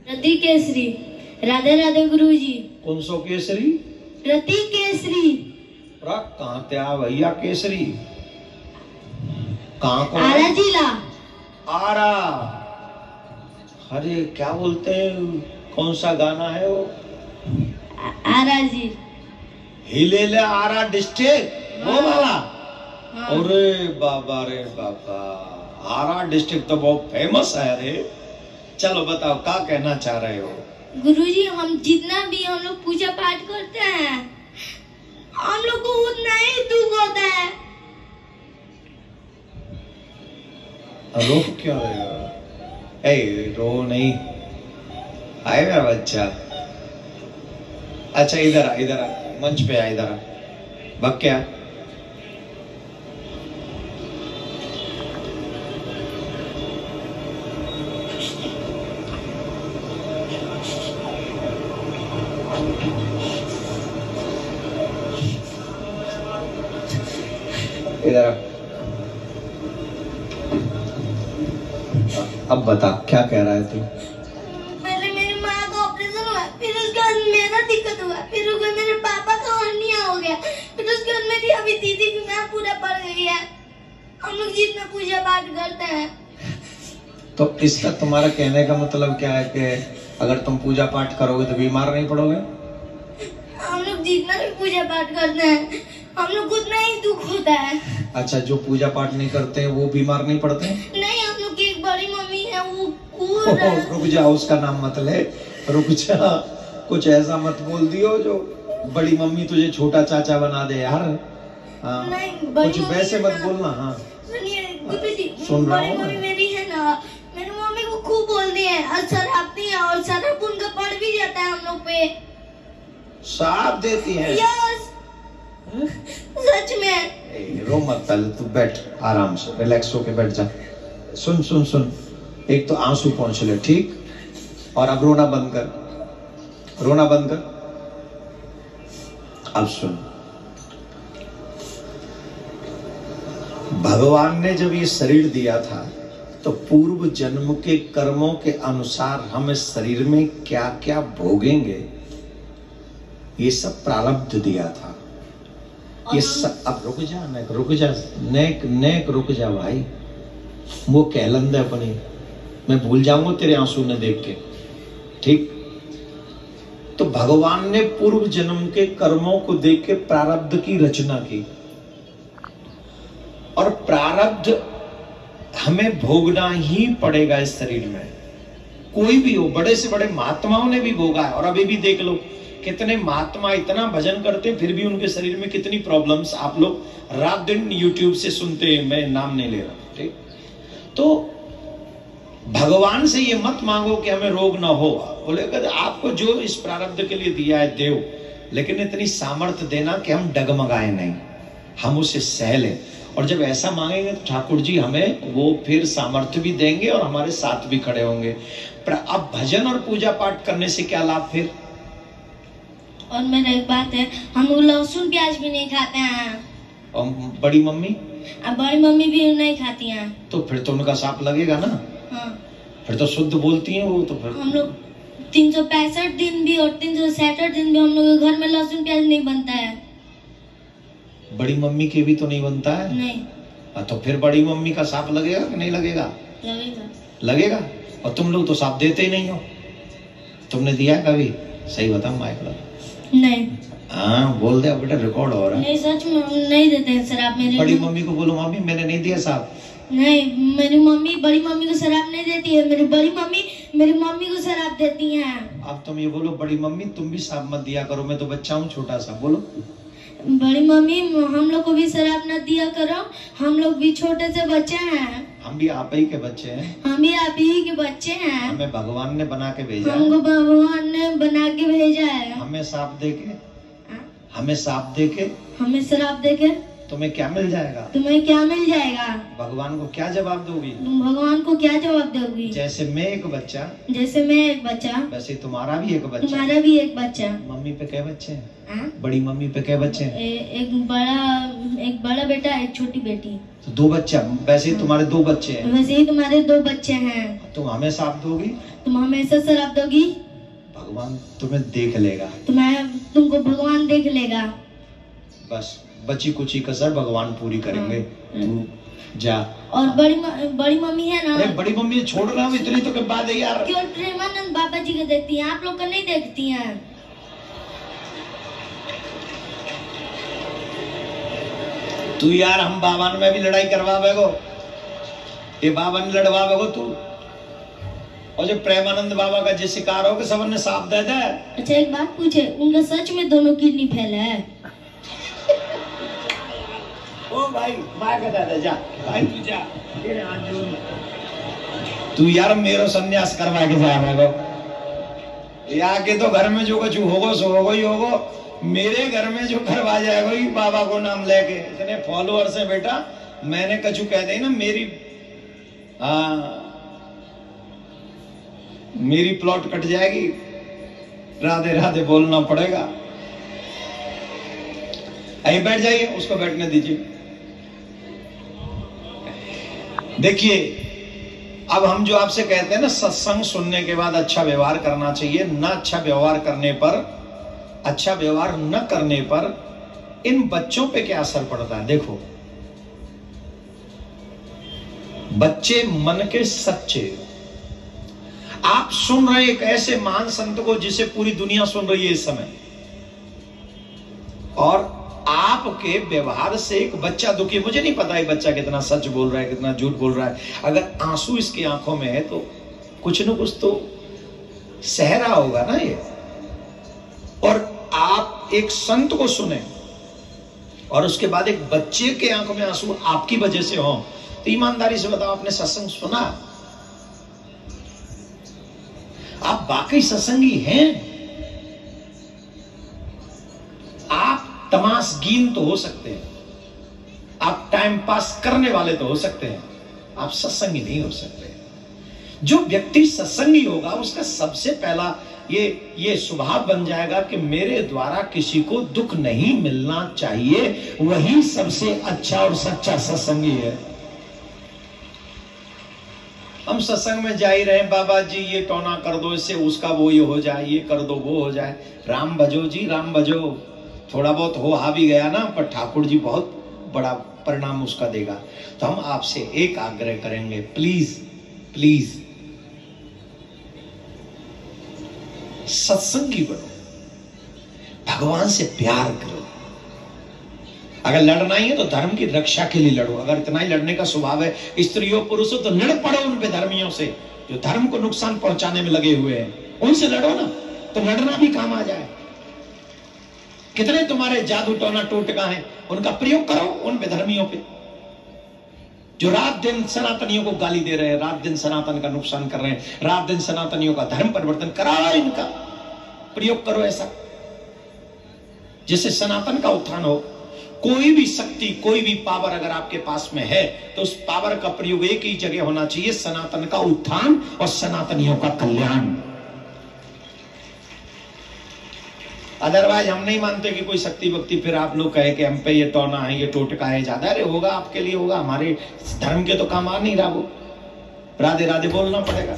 रति केसरी। राधे राधे गुरुजी। कौन सो केसरी? रति केसरी। कहाँ ते आ भैया केसरी? कहाँ को? आरा जिला। आरा। अरे क्या बोलते हैं, कौन सा गाना है वो? आरा जी। हिले ले आरा डिस्ट्रिक्ट, वो वाला। अरे बाबा रे बाबा, आरा डिस्ट्रिक्ट तो बहुत फेमस है रे। चलो बताओ क्या कहना चाह रहे हो? गुरुजी हम जितना भी हम लोग पूजा पाठ करते हैं, हम लोग को उतना ही दुख होता है। रो क्यों रहे हो? ए रो नहीं, आए मेरा बच्चा। अच्छा इधर आ, इधर आ, मंच पे आ, इधर आ। बक क्या? इधर आ। अब बता क्या कह रहा है तू? पहले मेरी माँ का ऑपरेशन हुआ, फिर उसके बाद मेरा दिक्कत हुआ, फिर उसके बाद मेरे पापा का हर्निया हो गया, फिर उसके बाद मेरी अभी दीदी बीमार पूरा पड़ गई है। हम लोग जितना पूजा पाठ करते हैं। तो इसका तुम्हारा कहने का मतलब क्या है कि अगर तुम पूजा पाठ करोगे तो बीमार नहीं पड़ोगे? हम लोग जितना भी पूजा पाठ करते हैं, हम लोग को उतना ही दुख होता है। अच्छा, जो पूजा पाठ नहीं करते हैं वो बीमार नहीं पड़ते? नहीं, हम लोग की एक बड़ी मम्मी है, वो रुक जा, उसका नाम मत ले, रुक जा। कुछ ऐसा मत बोल दियो जो बड़ी मम्मी तुझे छोटा चाचा बना दे यार। हाँ, कुछ वैसे मत बोलना। हाँ सुनिए, सुन रहा बड़ी हूँ। मम्मी मेरी है ना, मेरी मम्मी को खूब बोलती है और शराबती है, और शराब उनका पड़ भी जाता है हम लोग पे। साफ देती है? यस, सच में। रो मत, पहले तू बैठ आराम से, रिलैक्स होके बैठ जा। सुन सुन सुन, एक तो आंसू पहुंच ले, ठीक? और अब रोना बंद कर, रोना बंद कर। अब सुन, भगवान ने जब ये शरीर दिया था तो पूर्व जन्म के कर्मों के अनुसार हम इस शरीर में क्या क्या भोगेंगे ये सब प्रारब्ध दिया था। ये सब, अब रुक जा, रुक जा, नेक नेक रुक जा भाई। वो कहलंद है अपनी, मैं भूल जाऊंगा तेरे आंसू ने देख के, ठीक? तो भगवान ने पूर्व जन्म के कर्मों को देख के प्रारब्ध की रचना की, और प्रारब्ध हमें भोगना ही पड़ेगा इस शरीर में। कोई भी हो, बड़े से बड़े महात्माओं ने भी भोगा है। और अभी भी देख लो, कितने महात्मा इतना भजन करते हैं फिर भी उनके शरीर में कितनी प्रॉब्लम्स आप लोग रात दिन यूट्यूब से सुनते हैं, मैं नाम नहीं ले रहा, ठीक? तो भगवान से ये मत मांगो कि हमें रोग ना हो। बोले आपको जो इस प्रारब्ध के लिए दिया है देव, लेकिन इतनी सामर्थ्य देना कि हम डगमगाए नहीं, हम उसे सह लें। और जब ऐसा मांगेंगे तो ठाकुर जी हमें वो फिर सामर्थ्य भी देंगे और हमारे साथ भी खड़े होंगे। पर अब भजन और पूजा पाठ करने से क्या लाभ फिर? और मेरा एक बात है, हम लोग लहसुन प्याज भी नहीं खाते हैं। और बड़ी मम्मी? अब बड़ी मम्मी भी नहीं खाती हैं। तो फिर तो उनका साप लगेगा ना। हाँ। फिर तो शुद्ध बोलती हैं वो। तो फिर हम लोग 365 दिन भी और 367 दिन भी हम लोग के घर में लहसुन प्याज नहीं बनता है। बड़ी मम्मी के भी तो नहीं बनता है? नहीं। तो फिर बड़ी मम्मी का साप लगेगा कि नहीं लगेगा? लगेगा। लगेगा। और तुम लोग तो साप देते ही नहीं हो। तुमने दिया है कभी? सही बताओ माइक लगा। नहीं। हाँ बोल दे बेटा, रिकॉर्ड हो रहा है। नहीं, सच में हम नहीं देते हैं शराब। मेरी बड़ी मम्मी को बोलो, मम्मी मैंने नहीं दिया साहब। नहीं, मेरी मम्मी बड़ी मम्मी को शराब नहीं देती है। मेरी बड़ी मम्मी मेरी मम्मी को शराब देती हैं। अब तुम ये बोलो, बड़ी मम्मी तुम भी साहब मत दिया करो, मैं तो बच्चा हूँ छोटा सा। बोलो बड़ी मम्मी हम लोग को भी शराब न दिया करो, हम लोग भी छोटे से बच्चे हैं। हम भी आप ही के बच्चे हैं। हम भी आप ही के बच्चे हैं। हमें भगवान ने बना के भेजा है। हमको भगवान ने बना के भेजा है। हमें साप दे के, हमें साप दे के, हमें शराब दे के, तुम्हें क्या मिल जाएगा? तुम्हें क्या मिल जाएगा? भगवान को क्या जवाब दोगी? तुम भगवान को क्या जवाब दोगी? जैसे मैं एक बच्चा, जैसे मैं एक बच्चा, वैसे तुम्हारा भी एक बच्चा। तुम्हारा भी एक बच्चा। मम्मी पे क्या बच्चे हैं? हाँ? बड़ी मम्मी पे क्या बच्चे हैं? एक बड़ा बेटा, एक छोटी बेटी। तो 2 बच्चा। वैसे ही तुम्हारे 2 बच्चे हैं। वैसे ही तुम्हारे 2 बच्चे हैं। तुम हमें श्राप दोगी? तुम हमेशा श्राप दोगी? भगवान तुम्हें देख लेगा। तुमको भगवान देख लेगा। बस बची कुची कसर भगवान पूरी करेंगे। तू जा। और बड़ी मम्मी है ना? अरे बड़ी मम्मी छोड़ रहा हूँ, इतनी तो के बाद है यार। क्यों प्रेमानंद बाबा जी को देखती हैं, आप लोग को नहीं देखती हैं? तू यार हम बावन में भी लड़ाई करवावेगो, ये बावन लड़वावेगो तू। और जो प्रेमानंद बाबा का जो शिकार हो के सब ने साफ दे दे। अच्छा एक बात पूछे, उनका सच में दोनों किडनी फेल है? ओ भाई भाग दादा जा, भाई तू जा। तू यार मेरो संन्यास करवा के जा रहा हो। या के तो घर में जो कुछ होगो सो होगो ही होगो, मेरे घर में जो करवा जाएगा ही बाबा को नाम लेके। इतने फॉलोअर से बेटा, मैंने कछु कह दे ना मेरी मेरी प्लॉट कट जाएगी। राधे राधे बोलना पड़ेगा। आइए बैठ जाइए, उसको बैठने दीजिए। देखिए अब हम जो आपसे कहते हैं ना, सत्संग सुनने के बाद अच्छा व्यवहार करना चाहिए। ना अच्छा व्यवहार करने पर, अच्छा व्यवहार न करने पर इन बच्चों पे क्या असर पड़ता है? देखो, बच्चे मन के सच्चे। आप सुन रहे एक ऐसे महान संत को जिसे पूरी दुनिया सुन रही है इस समय, और आपके व्यवहार से एक बच्चा दुखी। मुझे नहीं पता है बच्चा कितना सच बोल रहा है, कितना झूठ बोल रहा है। अगर आंसू इसकी आंखों में है तो कुछ न कुछ तो सह रहा होगा ना ये। और आप एक संत को सुने और उसके बाद एक बच्चे के आंखों में आंसू आपकी वजह से हो, तो ईमानदारी से बताओ, आपने सत्संग सुना? आप वाकई सत्संगी हैं? आप तमाशगीन तो हो सकते हैं, आप टाइम पास करने वाले तो हो सकते हैं, आप सत्संगी नहीं हो सकते। जो व्यक्ति सत्संगी होगा उसका सबसे पहला ये स्वभाव बन जाएगा कि मेरे द्वारा किसी को दुख नहीं मिलना चाहिए। वही सबसे अच्छा और सच्चा सत्संगी है। हम सत्संग में जा ही रहे, बाबा जी ये टोना कर दो, इससे उसका वो ये हो जाए, ये कर दो वो हो जाए। राम भजो जी राम भजो। थोड़ा बहुत हो हा भी गया ना, पर ठाकुर जी बहुत बड़ा परिणाम उसका देगा। तो हम आपसे एक आग्रह करेंगे, प्लीज प्लीज सत्संगी बनो, भगवान से प्यार करो। अगर लड़ना ही है तो धर्म की रक्षा के लिए लड़ो। अगर इतना ही लड़ने का स्वभाव है स्त्रियों पुरुषों, तो लड़ पड़ो उन बेधर्मियों से जो धर्म को नुकसान पहुंचाने में लगे हुए हैं। उनसे लड़ो ना, तो लड़ना भी काम आ जाए। कितने तुम्हारे जादू टोना टोटका है, उनका प्रयोग करो उन बेधर्मियों पे जो रात दिन सनातनियों को गाली दे रहे हैं, रात दिन सनातन का नुकसान कर रहे हैं, रात दिन सनातनियों का धर्म परिवर्तन कराओ। इनका प्रयोग करो ऐसा जिससे सनातन का उत्थान हो। कोई भी शक्ति, कोई भी पावर अगर आपके पास में है तो उस पावर का प्रयोग एक ही जगह होना चाहिए, सनातन का उत्थान और सनातनियों का कल्याण। अदरवाइज हम नहीं मानते कि कोई शक्ति भक्ति, फिर आप लोग कहे कि हम पे ये टोना है, ये टोटका है ज्यादा। अरे होगा, आपके लिए होगा, हमारे धर्म के तो काम आ नहीं रहा। वो राधे राधे बोलना पड़ेगा।